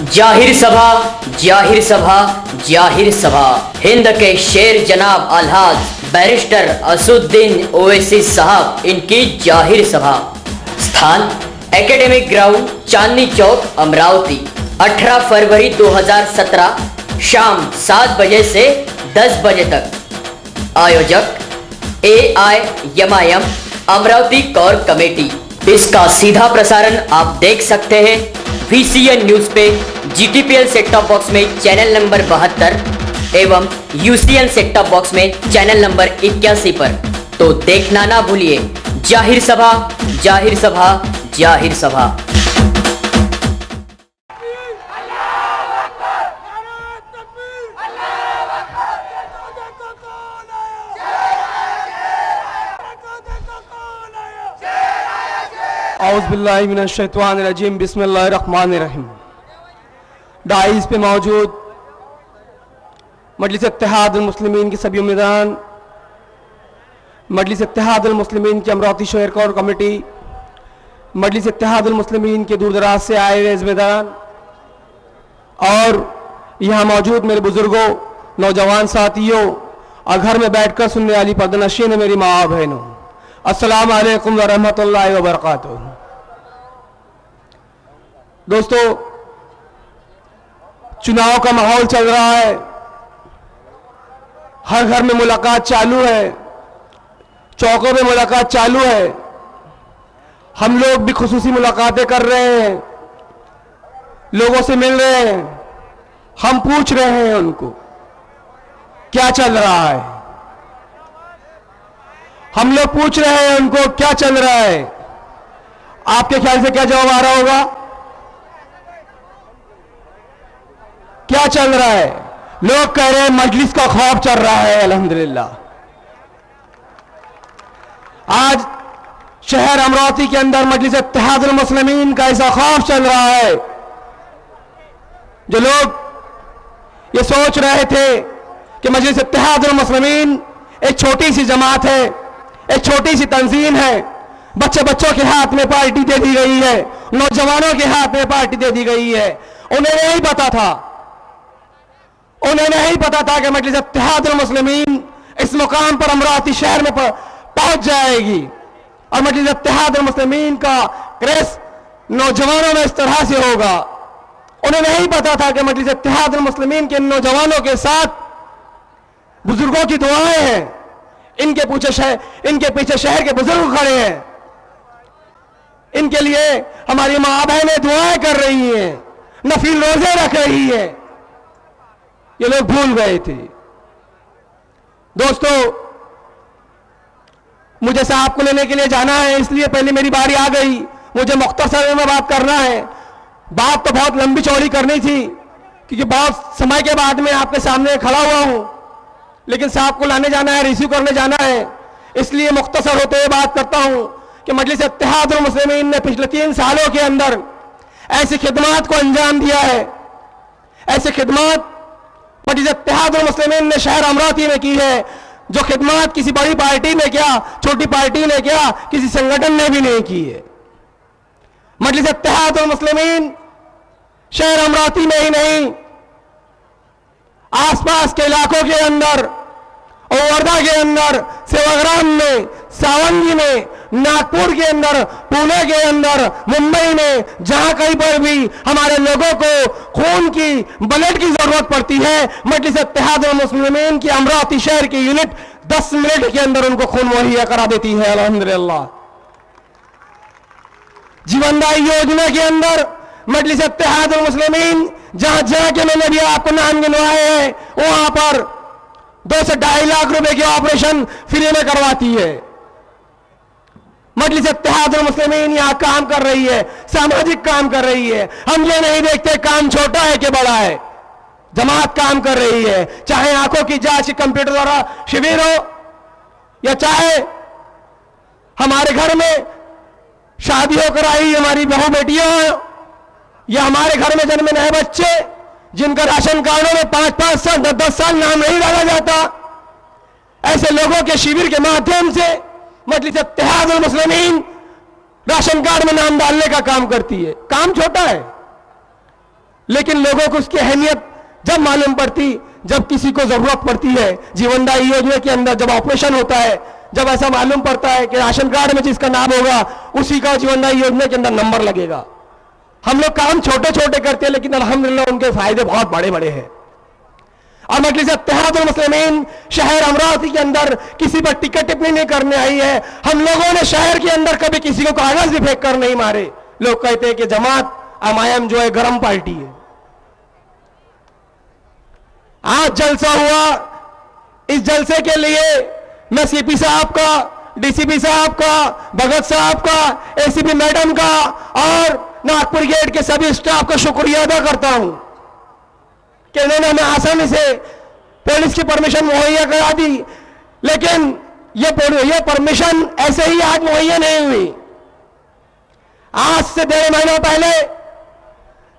जाहिर सभा जाहिर सभा जाहिर सभा। हिंद के शेर जनाब अलहाज बैरिस्टर असुद्दीन ओवैसी साहब इनकी जाहिर सभा। स्थान एकेडमिक ग्राउंड चांदनी चौक अमरावती। 18 फरवरी 2017 शाम 7 बजे से 10 बजे तक। आयोजक AIMIM अमरावती कोर कमेटी। इसका सीधा प्रसारण आप देख सकते हैं VCN न्यूज पे, GTPL सेट टॉप बॉक्स में चैनल नंबर 72 एवं UCN सेट टॉप बॉक्स में चैनल नंबर 81 पर। तो देखना ना भूलिए। जाहिर सभा जाहिर सभा जाहिर सभा। औज़ुबिल्लाहि मिनश्शैतानिर्रजीम बिस्मिल्लाहिर्रहमानिर्रहीम। डाइस पे मौजूद मजलिस इत्तेहादुल मुस्लिमीन के सभी उम्मीदवार, मजलिस इत्तेहादुल मुस्लिमीन की अमरावती शहर कोर कमेटी, मजलिस इत्तेहादुल मुस्लिमीन के दूर दराज से आए हुए इज़्ज़तदार और यहाँ मौजूद मेरे बुजुर्गों, नौजवान साथियों और घर में बैठकर सुनने वाली पर्दनशीन मेरी माँ बहनों, अस्सलाम वालेकुम व रहमतुल्लाहि व बरकातुहू। दोस्तों, चुनाव का माहौल चल रहा है, हर घर में मुलाकात चालू है, चौकों में मुलाकात चालू है। हम लोग भी खुसूसी मुलाकातें कर रहे हैं, लोगों से मिल रहे हैं, हम पूछ रहे हैं उनको क्या चल रहा है। हम लोग पूछ रहे हैं उनको क्या चल रहा है। आपके ख्याल से क्या जवाब आ रहा होगा? क्या चल रहा है? लोग कह रहे हैं मजलिस का खौफ चल रहा है। अल्हम्दुलिल्लाह, आज शहर अमरावती के अंदर मजलिस इत्तेहादुल मुस्लिमीन का ऐसा खौफ चल रहा है। जो लोग ये सोच रहे थे कि मजलिस इत्तेहादुल मुस्लिमीन एक छोटी सी जमात है, एक छोटी सी तंजीम है, बच्चों के हाथ में पार्टी दे दी गई है, नौजवानों के हाथ में पार्टी दे दी गई है। उन्हें नहीं पता था, उन्हें नहीं पता था कि मजलिस इत्तेहादुल मुस्लिमीन इस मुकाम पर अमरावती शहर में पहुंच जाएगी और मजलिस इत्तेहादुल मुस्लिमीन का क्रेस नौजवानों में इस तरह से होगा। उन्हें नहीं पता था कि मजलिस इत्तेहादुल मुस्लिमीन के नौजवानों के साथ बुजुर्गों की दुआएं हैं, इनके पीछे शहर के बुजुर्ग खड़े हैं, इनके लिए हमारी माँ बहनें दुआएं कर रही हैं, नफिल रोजे रख रही हैं। ये लोग भूल गए थे। दोस्तों, मुझे साहब को लेने के लिए जाना है, इसलिए पहले मेरी बारी आ गई। मुझे मुख्तसर में बात करना है। बात तो बहुत लंबी चौड़ी करनी थी क्योंकि बहुत समय के बाद मैं आपके सामने खड़ा हुआ हूं, लेकिन साहब को लाने जाना है, रिसीव करने जाना है, इसलिए मुख्तसर होते हुए बात करता हूं कि मजलिस इत्तेहादुल मुस्लिमीन ने पिछले 3 सालों के अंदर ऐसी खिदमत को अंजाम दिया है, ऐसी खिदमत मजलिस इत्तेहादुल मुस्लिमीन ने शहर अमरावती में की है जो खिदमत किसी बड़ी पार्टी ने क्या, छोटी पार्टी ने क्या, किसी संगठन ने भी नहीं की है। मजलिस इत्तेहादुल मुस्लिमीन शहर अमरावती में ही नहीं, आसपास के इलाकों के अंदर, वर्धा के अंदर, सेवाग्राम में, सावंगी में, नागपुर के अंदर, पुणे के अंदर, मुंबई में, जहां कहीं पर भी हमारे लोगों को खून की, ब्लड की जरूरत पड़ती है, मजलिस इत्तेहादुल मुस्लिमीन की अमरावती शहर की यूनिट 10 मिनट के अंदर उनको खून मुहैया करा देती है। अल्हम्दुलिल्लाह। जीवनदायी योजना के अंदर मजलिस इत्तेहादुल मुस्लिमीन जहां के मैंने भी आपको नाम गिनवाए हैं, वहां पर 2 से 2.5 लाख रुपए के ऑपरेशन फ्री में करवाती है। मजलिस इत्तेहादुल मुस्लिमीन यहां काम कर रही है, सामाजिक काम कर रही है। हम ये नहीं देखते काम छोटा है कि बड़ा है, जमात काम कर रही है। चाहे आंखों की जांच कंप्यूटर द्वारा शिविर हो, या चाहे हमारे घर में शादी होकर आई हमारी बहू बेटियां हो, या हमारे घर में जन्मे नए बच्चे जिनका राशन कार्डों में 5-5 साल 10-10 साल नाम नहीं डाला जाता, ऐसे लोगों के शिविर के माध्यम से मजलिस इत्तेहादुल मुस्लिमीन राशन कार्ड में नाम डालने का काम करती है। काम छोटा है, लेकिन लोगों को उसकी अहमियत जब मालूम पड़ती, जब किसी को जरूरत पड़ती है, जीवनदायी योजना के अंदर जब ऑपरेशन होता है, जब ऐसा मालूम पड़ता है कि राशन कार्ड में जिसका नाम होगा उसी का जीवनदायी योजना के अंदर नंबर लगेगा। हम लोग काम छोटे छोटे करते हैं, लेकिन अल्हम्दुलिल्लाह उनके फायदे बहुत बड़े बड़े हैं। और मजलिस इत्तेहादुल मुस्लिमीन शहर अमरावती के अंदर किसी पर टिकट टिप्पणी नहीं करने आई है। हम लोगों ने शहर के अंदर कभी किसी को कागज भी फेंक कर नहीं मारे। लोग कहते हैं कि जमात एमआईएम जो है गरम पार्टी है। आज जलसा हुआ, इस जलसे के लिए मैं सीपी साहब का, डीसीपी साहब का, भगत साहब का, एसीपी मैडम का और नागपुर गेट के सभी स्टाफ का शुक्रिया अदा करता हूं कि इन्होंने हमें आसानी से पुलिस की परमिशन मुहैया करा दी। लेकिन यह परमिशन ऐसे ही आज मुहैया नहीं हुई। आज से 1.5 महीना पहले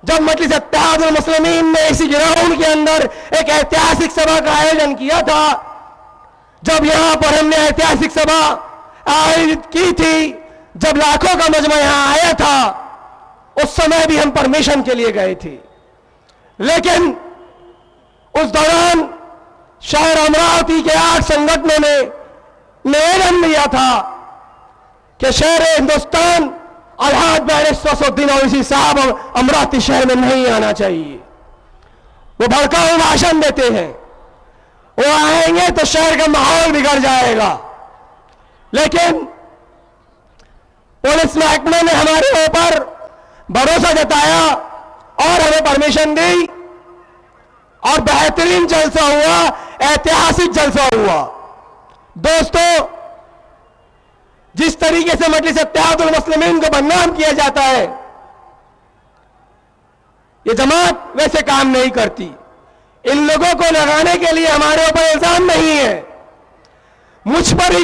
जब मजलिस इत्तेहादुल मुस्लिमीन ने इसी ग्राउंड के अंदर एक ऐतिहासिक सभा का आयोजन किया था, जब यहां पर हमने ऐतिहासिक सभा आयोजित की थी, जब लाखों का मजमा यहां आया था, उस समय भी हम परमिशन के लिए गए थे। लेकिन उस दौरान शहर अमरावती के 8 संगठनों ने निवेदन दिया था कि शहर हिंदुस्तान अलहाज बैरिस्टर असुद्दीन ओवैसी साहब अमरावती शहर में नहीं आना चाहिए। वो भड़काऊ भाषण देते हैं, वो आएंगे तो शहर का माहौल बिगड़ जाएगा। लेकिन पुलिस महकमे ने हमारे ऊपर भरोसा जताया और हमें परमिशन दी और बेहतरीन जलसा हुआ, ऐतिहासिक जलसा हुआ। दोस्तों, जिस तरीके से मजलिस इत्तेहादुल मुस्लिमीन को बदनाम किया जाता है, ये जमात वैसे काम नहीं करती। इन लोगों को लगाने के लिए हमारे ऊपर इल्जाम नहीं है। मुझ पर ही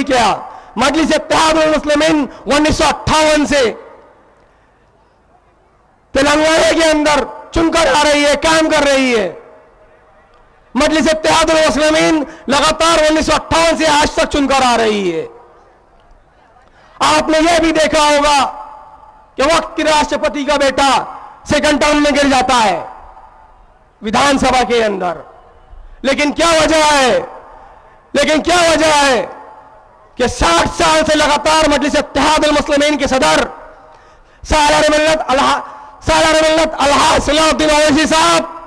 क्या मजलिस इत्तेहादुल मुस्लिमीन 1958 से तेलंगाना के अंदर चुनकर आ रही है, काम कर रही है। मजलिस इत्तेहादुल मुस्लिमीन लगातार 1958 से आज तक चुनकर आ रही है। आपने यह भी देखा होगा कि वक्त के राष्ट्रपति का बेटा सेकंड टर्म में गिर जाता है विधानसभा के अंदर। लेकिन क्या वजह है कि 60 साल से लगातार मजलिस इत्तेहादुल मुस्लिमीन के सदर सालार मिल्लत अलहाज सलाउद्दीन ओवैसी साहब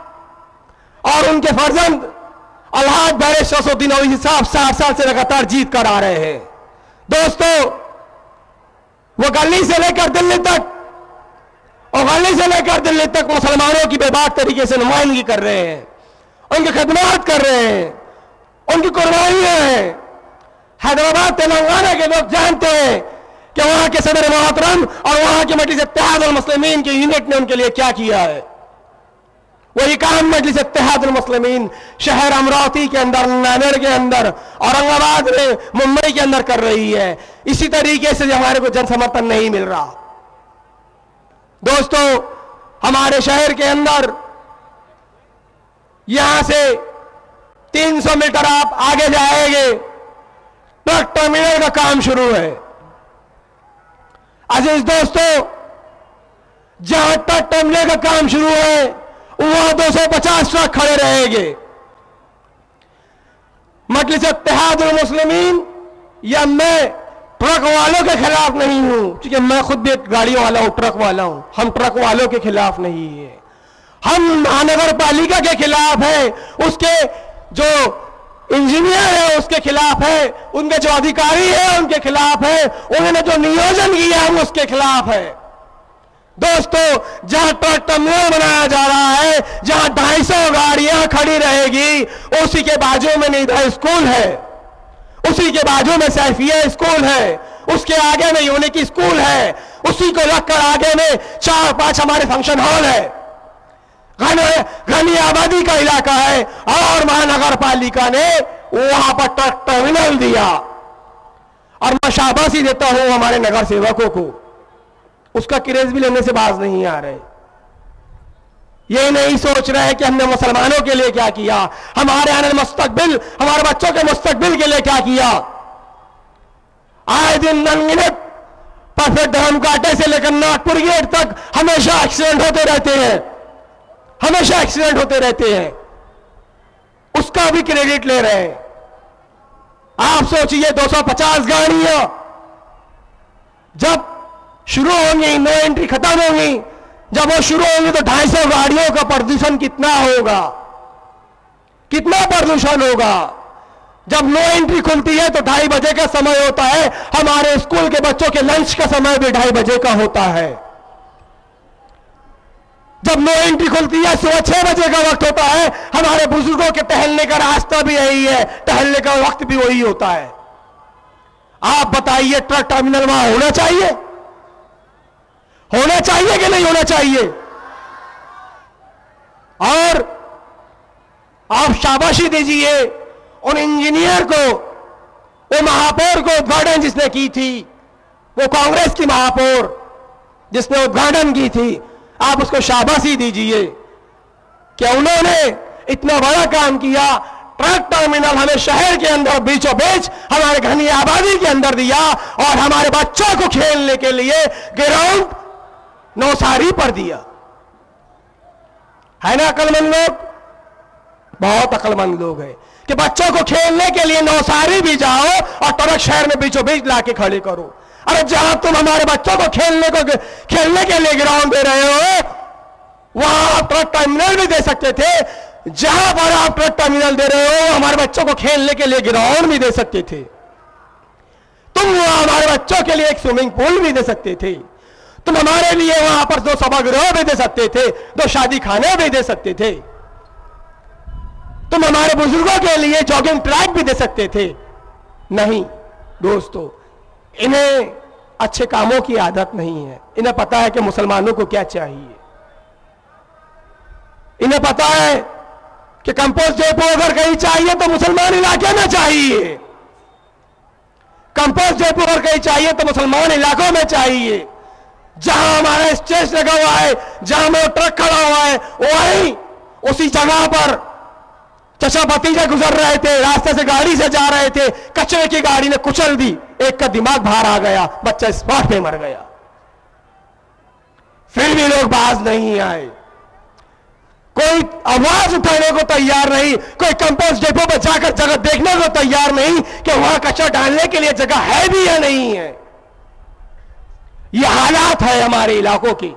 और उनके फर्जंद अलहाज बैरिस्टर असुद्दीन ओवैसी साहब 60 साल से लगातार जीत कर आ रहे हैं। दोस्तों, वो गली से लेकर दिल्ली तक और गली से लेकर दिल्ली तक मुसलमानों की बेबाक तरीके से नुमाइंदगी कर रहे हैं, उनकी खिदमत कर रहे हैं, उनकी कुर्बानियां हैं। हैदराबाद तेलंगाना के लोग जानते हैं कि वहां के सदर मोहतरम और वहां के मजलिस इत्तेहादुल मुस्लिमीन के यूनिट ने उनके लिए क्या किया है। वही काम मजलिस इत्तेहादुल मुस्लिमीन शहर अमरावती के अंदर, नांदेड़ के अंदर, औरंगाबाद में, मुंबई के अंदर कर रही है। इसी तरीके से हमारे को जन समर्थन नहीं मिल रहा। दोस्तों, हमारे शहर के अंदर यहां से 300 मीटर आप आगे जाएंगे, ट्रक टर्मिनल का काम शुरू है। अजीज दोस्तों, जहां ट्रक टर्मिनल का काम शुरू है वहां 250 ट्रक खड़े रहेंगे। मजलिस इत्तेहादुल मुस्लिमीन या मैं ट्रक वालों के खिलाफ नहीं हूं, क्योंकि मैं खुद भी एक गाड़ी वाला हूं, ट्रक वाला हूं। हम ट्रक वालों के खिलाफ नहीं है, हम महानगर पालिका के खिलाफ है, उसके जो इंजीनियर है उसके खिलाफ है, उनके जो अधिकारी है उनके खिलाफ है, उन्होंने जो नियोजन किया है उसके खिलाफ है। दोस्तों, जहां ट्रक टर्मिनल बनाया जा रहा है, जहां 250 गाड़ियां खड़ी रहेगी, उसी के बाजू में निधा स्कूल है, उसी के बाजू में सैफिया स्कूल है, उसके आगे में यूनिक स्कूल है, उसी को लगकर आगे में 4-5 हमारे फंक्शन हॉल है। घनी आबादी का इलाका है और महानगर पालिका ने वहां पर ट्रक टर्मिनल दिया। और मैं शाबाशी देता हूं हमारे नगर सेवकों को, उसका क्रेज भी लेने से बाज नहीं आ रहे। ये नहीं सोच रहे कि हमने मुसलमानों के लिए क्या किया, हमारे आने मुस्तकबिल, हमारे बच्चों के मुस्तकबिल के लिए क्या किया। आए दिन अनगिनत परफेक्ट धर्म कांटे से लेकर नागपुर गेट तक हमेशा एक्सीडेंट होते रहते हैं, हमेशा एक्सीडेंट होते रहते हैं, उसका भी क्रेडिट ले रहे हैं। आप सोचिए 250 गाड़ियां जब शुरू होंगी, नो एंट्री खत्म होंगी, जब वो शुरू होंगी तो 250 गाड़ियों का प्रदूषण कितना होगा, कितना प्रदूषण होगा। जब नो एंट्री खुलती है तो 2:30 बजे का समय होता है, हमारे स्कूल के बच्चों के लंच का समय भी 2:30 बजे का होता है। जब नो एंट्री खुलती है सुबह 6 बजे का वक्त होता है, हमारे बुजुर्गों के टहलने का रास्ता भी यही है, टहलने का वक्त भी वही होता है। आप बताइए ट्रक टर्मिनल वहां होना चाहिए, होना चाहिए कि नहीं होना चाहिए? और आप शाबाशी दीजिए उन इंजीनियर को, वो महापौर को उद्घाटन जिसने की थी, वो कांग्रेस की महापौर जिसने उद्घाटन की थी, आप उसको शाबाशी दीजिए कि उन्होंने इतना बड़ा काम किया। ट्रक टर्मिनल हमें शहर के अंदर बीचों बीच हमारे घनी आबादी के अंदर दिया और हमारे बच्चों को खेलने के लिए ग्राउंड नौसारी पर दिया। है ना अक्लमंद लोग? बहुत अक्लमंद लोग हैं कि बच्चों को खेलने के लिए नौसारी भी जाओ और ट्रक शहर में बीचों बीच लाके खड़े करो। अरे जहां तुम हमारे बच्चों को खेलने के लिए ग्राउंड दे रहे हो, वहां आप ट्रक टर्मिनल भी दे सकते थे। जहां पर आप ट्रक टर्मिनल दे रहे हो, हमारे बच्चों को खेलने के लिए ग्राउंड भी दे सकते थे। तुम वहां हमारे बच्चों के लिए एक स्विमिंग पूल भी दे सकते थे। तुम हमारे लिए वहां पर 2 सभागृह भी दे सकते थे, 2 शादी खाने भी दे सकते थे। तुम हमारे बुजुर्गों के लिए जॉगिंग ट्रैक भी दे सकते थे। नहीं दोस्तों, इन्हें अच्छे कामों की आदत नहीं है। इन्हें पता है कि मुसलमानों को क्या चाहिए। इन्हें पता है कि कंपोस्ट डेपो अगर कहीं चाहिए तो मुसलमान इलाके में चाहिए, कंपोस्ट डेपो अगर कहीं चाहिए तो मुसलमान इलाकों में चाहिए। जहां हमारा स्टेज लगा हुआ है, जहां में ट्रक खड़ा हुआ है, वहीं उसी जगह पर चचा भतीजे गुजर रहे थे, रास्ते से गाड़ी से जा रहे थे, कचरे की गाड़ी ने कुचल दी, एक का दिमाग बाहर आ गया, बच्चा स्पॉट पे मर गया। फिर भी लोग बाज नहीं आए, कोई आवाज उठाने को तैयार नहीं, कोई कंपोस्ट डेपो पर जाकर जगह देखने को तैयार नहीं कि वहां कचरा डालने के लिए जगह है भी या नहीं है। यह हालात है हमारे इलाकों की।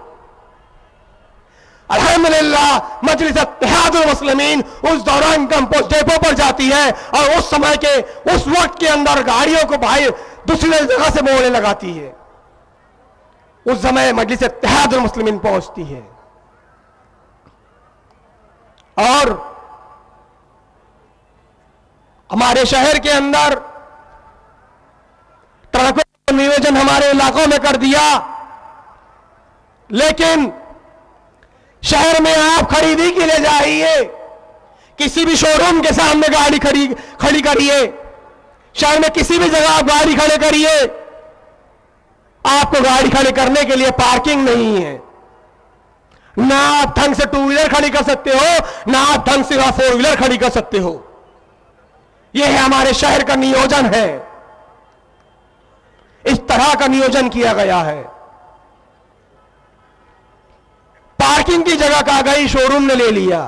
अल्हम्दुलिल्लाह मजलिस इत्तेहादुल मुस्लिमीन उस दौरान कंपोस्ट डेपो पर जाती है और उस समय के उस वक्त के अंदर गाड़ियों को भाई दूसरी जगह से मोड़ने लगाती है। उस समय मजलिस इत्तेहादुल मुस्लिमीन पहुंचती है और हमारे शहर के अंदर ट्रकों का नियोजन हमारे इलाकों में कर दिया। लेकिन शहर में आप खरीदी के लिए जाइए, किसी भी शोरूम के सामने गाड़ी खड़ी करिए, शहर में किसी भी जगह आप गाड़ी खड़े करिए, आपको गाड़ी खड़ी करने के लिए पार्किंग नहीं है। ना आप ढंग से 2 व्हीलर खड़ी कर सकते हो, ना आप ढंग से 4 व्हीलर खड़ी कर सकते हो। यह है हमारे शहर का नियोजन है, इस तरह का नियोजन किया गया है। पार्किंग की जगह कहां गई? शोरूम ने ले लिया।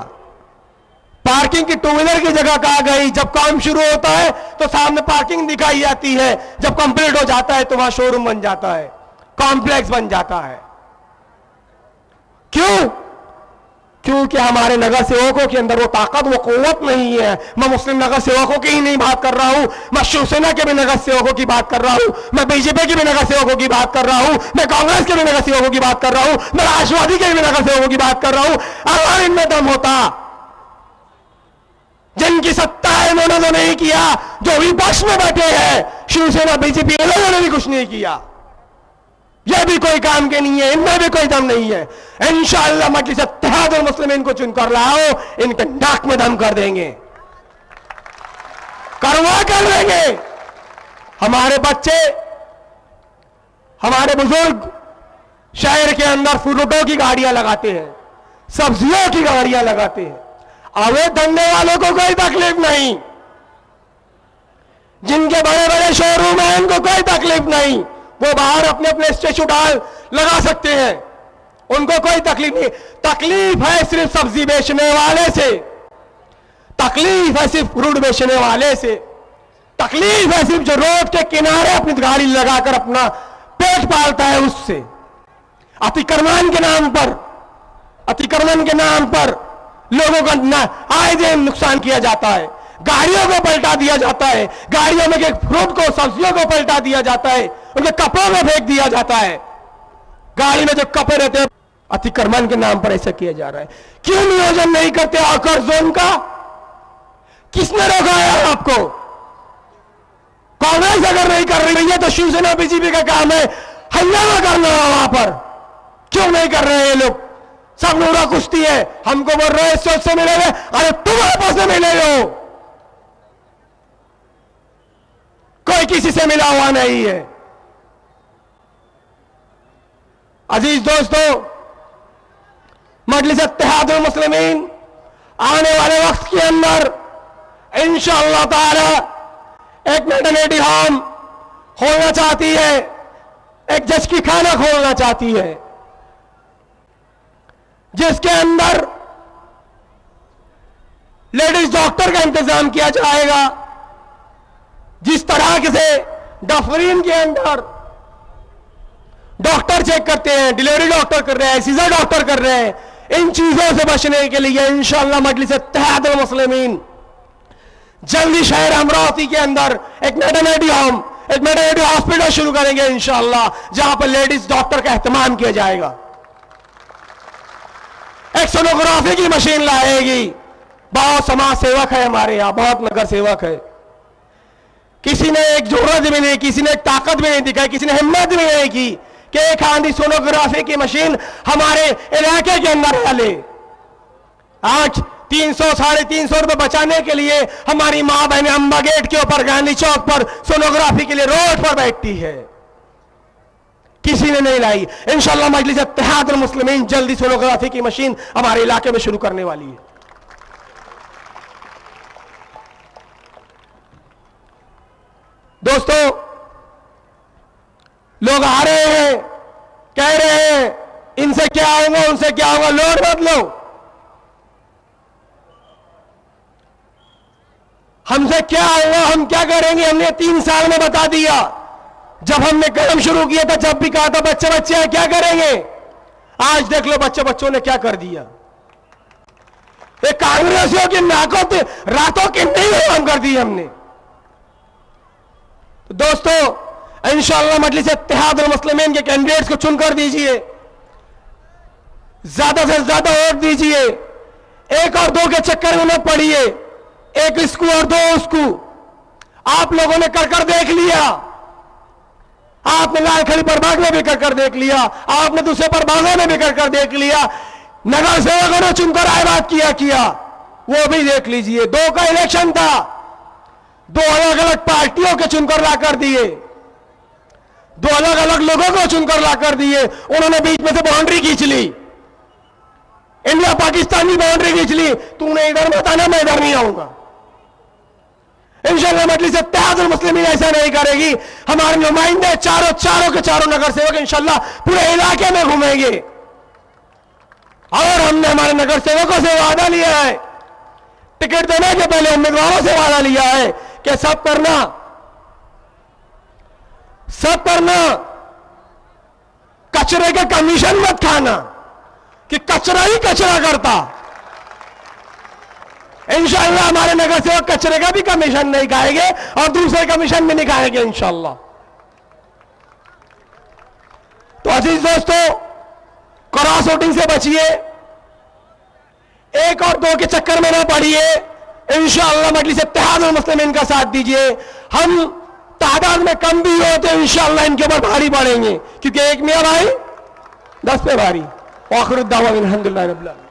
पार्किंग की 2 व्हीलर की जगह कहां गई? जब काम शुरू होता है तो सामने पार्किंग दिखाई जाती है, जब कंप्लीट हो जाता है तो वहां शोरूम बन जाता है, कॉम्प्लेक्स बन जाता है। क्यों? क्योंकि हमारे नगर सेवकों के अंदर वो ताकत, वो कुव्वत नहीं है। मैं मुस्लिम नगर सेवकों की ही नहीं बात कर रहा हूं, मैं शिवसेना के भी नगर सेवकों की बात कर रहा हूं, मैं बीजेपी के भी नगर सेवकों की बात कर रहा हूं, मैं कांग्रेस के भी नगर सेवकों की बात कर रहा हूं, मैं राष्ट्रवादी के भी नगर सेवकों की बात कर रहा हूं। अगर इनमें दम होता, जिनकी सत्ता है इन्होंने तो नहीं किया, जो विपक्ष में बैठे हैं शिवसेना बीजेपी, इन लोगों ने भी कुछ नहीं किया। यह भी कोई काम के नहीं है, इनमें भी कोई दम नहीं है। इंशाअल्लाह मजलिस इत्तेहादुल मुस्लिमीन को चुनकर लाओ, इनके नाक में दम कर देंगे, करवा कर देंगे। हमारे बच्चे, हमारे बुजुर्ग शहर के अंदर फ्रूटों की गाड़ियां लगाते हैं, सब्जियों की गाड़ियां लगाते हैं। अवैध धंधे वालों को कोई तकलीफ नहीं, जिनके बड़े बड़े शोरूम हैं उनको कोई तकलीफ नहीं, वो बाहर अपने अपने स्टेचू डाल लगा सकते हैं, उनको कोई तकलीफ नहीं। तकलीफ है सिर्फ सब्जी बेचने वाले से, तकलीफ है सिर्फ फ्रूट बेचने वाले से, तकलीफ है सिर्फ जो रोड के किनारे अपनी गाड़ी लगाकर अपना पेट पालता है उससे। अतिक्रमण के नाम पर, अतिक्रमण के नाम पर लोगों का आए दिन नुकसान किया जाता है, गाड़ियों को पलटा दिया जाता है, गाड़ियों में के फ्रूट को सब्जियों को पलटा दिया जाता है, उनके कपड़ों में फेंक दिया जाता है, गाड़ी में जो कपड़े रहते हैं, अतिक्रमण के नाम पर ऐसा किया जा रहा है। क्यों नियोजन नहीं करते आकर जोन का? किसने रोका है आपको? कांग्रेस अगर नहीं कर रही है तो शिवसेना बीजेपी का काम है हंगामा करना वहां पर। क्यों नहीं कर रहे हैं ये लोग? सब नूरा कुश्ती है, हमको बोल रहे हैं सोच से मिले हुए, अरे तुम आपस में मिले हो, कोई किसी से मिला हुआ नहीं है। अजीज दोस्तों, मजलिस इत्तेहादुल मुस्लिमीन आने वाले वक्त के अंदर इंशाअल्लाह ताला एक मैटरनिटी होम खोलना चाहती है, एक जज की खाना खोलना चाहती है, जिसके अंदर लेडीज डॉक्टर का इंतजाम किया जाएगा। जिस तरह से डफरीन के अंदर डॉक्टर चेक करते हैं, डिलीवरी डॉक्टर कर रहे हैं, सीजर डॉक्टर कर रहे हैं, इन चीजों से बचने के लिए इंशाअल्लाह मजलिस इत्तेहादुल मुस्लिमीन जल्दी शहर अमरावती के अंदर एक मैटरनिटी होम, एक मैटरनिटी हॉस्पिटल शुरू करेंगे इंशाअल्लाह, जहां पर लेडीज डॉक्टर का एहतमाम किया जाएगा। एक सोनोग्राफी की मशीन लाएगी। बहुत समाज सेवक है हमारे यहां, बहुत नगर सेवक है, किसी ने एक जरूरत भी नहीं, किसी ने एक ताकत भी नहीं दिखाई, किसी ने हिम्मत भी नहीं की कि एक आंधी सोनोग्राफी की मशीन हमारे इलाके के अंदर डाले। आज 300 350 रुपए बचाने के लिए हमारी मां बहनें अंबा गेट के ऊपर गांधी चौक पर सोनोग्राफी के लिए रोड पर बैठती है, किसी ने नहीं लाई। इंशाअल्लाह मजलिस इत्तेहादुल मुस्लिमीन जल्दी सोनोग्राफी की मशीन हमारे इलाके में शुरू करने वाली है। दोस्तों, लोग आ रहे हैं, कह रहे हैं इनसे क्या होगा उनसे क्या होगा, लोड मत लो, हमसे क्या होगा, हम क्या करेंगे, हमने 3 साल में बता दिया। जब हमने काम शुरू किया था, जब भी कहा था बच्चे बच्चे हैं क्या करेंगे, आज देख लो बच्चों ने क्या कर दिया। ये कांग्रेसियों की नाकों पे रातों की नहीं काम कर दी हमने। तो दोस्तों, इंशाअल्लाह मजलिस इत्तेहादुल मुस्लिमीन के कैंडिडेट्स को चुनकर दीजिए, ज्यादा से ज्यादा वोट दीजिए, 1 और 2 के चक्कर में न पड़िए, 1 इसको और 2 उसको। आप लोगों ने कर देख लिया, आपने लाल खली प्रभाग में भी कर देख लिया, आपने दूसरे प्रभागों में भी कर देख लिया, नगर सेवकों ने चुनकर आए बात किया, वो भी देख लीजिए। 2 का इलेक्शन था, 2 अलग अलग पार्टियों के चुनकर लाकर दिए, 2 अलग अलग लोगों को चुनकर लाकर दिए, उन्होंने बीच में से बाउंड्री खींच ली, इंडिया पाकिस्तानी बाउंड्री खींच ली, तूने इधर मत आना, मैं इधर नहीं आऊंगा। इंशाअल्लाह मजलिस इत्तेहादुल मुस्लिमीन ऐसा नहीं करेगी। हमारे नुमाइंदे चारों के चारों नगर सेवक इंशाअल्लाह पूरे इलाके में घूमेंगे, और हमने हमारे नगर सेवकों से वादा लिया है, टिकट देने के पहले उम्मीदवारों से वादा लिया है कि सब करना, कचरे का कमीशन मत खाना कि कचरा ही कचरा करता। इंशाअल्लाह हमारे नगर सेवक कचरे का भी कमीशन नहीं खाएंगे और दूसरे कमीशन भी नहीं खाएंगे इंशाअल्लाह। तो अजीज दोस्तों, क्रॉस वोटिंग से बचिए, 1 और 2 के चक्कर में ना पड़िए। इंशाअल्लाह मजलिस इत्तेहादुल मुस्लिमीन का साथ दीजिए। हम तादाद में कम भी हो तो इंशाअल्लाह इनके ऊपर भारी पड़ेंगे, क्योंकि 1 मियां भाई 10 पे भारी। आखिर दावा अल्हम्दुलिल्लाह रब्बिल आलमीन।